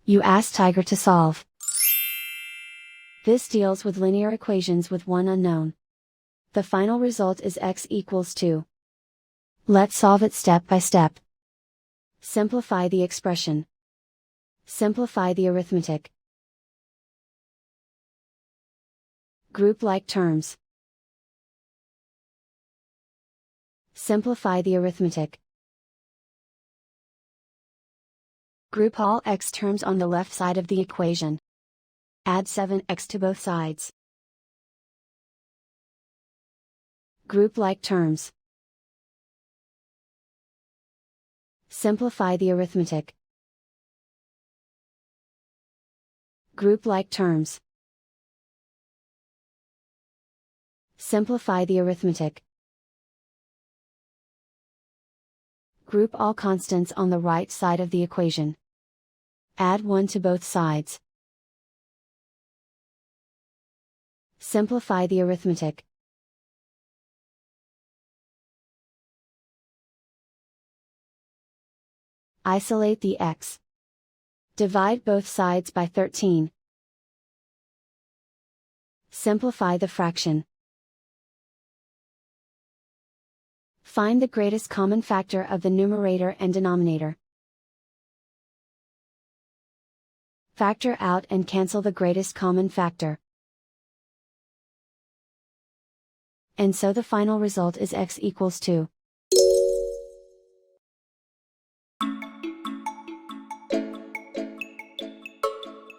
You ask Tiger to solve. This deals with linear equations with one unknown. The final result is x equals 2. Let's solve it step by step. Simplify the expression. Simplify the arithmetic. Group like terms. Simplify the arithmetic. Group all x terms on the left side of the equation. Add 7x to both sides. Group like terms. Simplify the arithmetic. Group like terms. Simplify the arithmetic. Group all constants on the right side of the equation. Add 1 to both sides. Simplify the arithmetic. Isolate the x. Divide both sides by 13. Simplify the fraction. Find the greatest common factor of the numerator and denominator. Factor out and cancel the greatest common factor. And so the final result is x equals 2.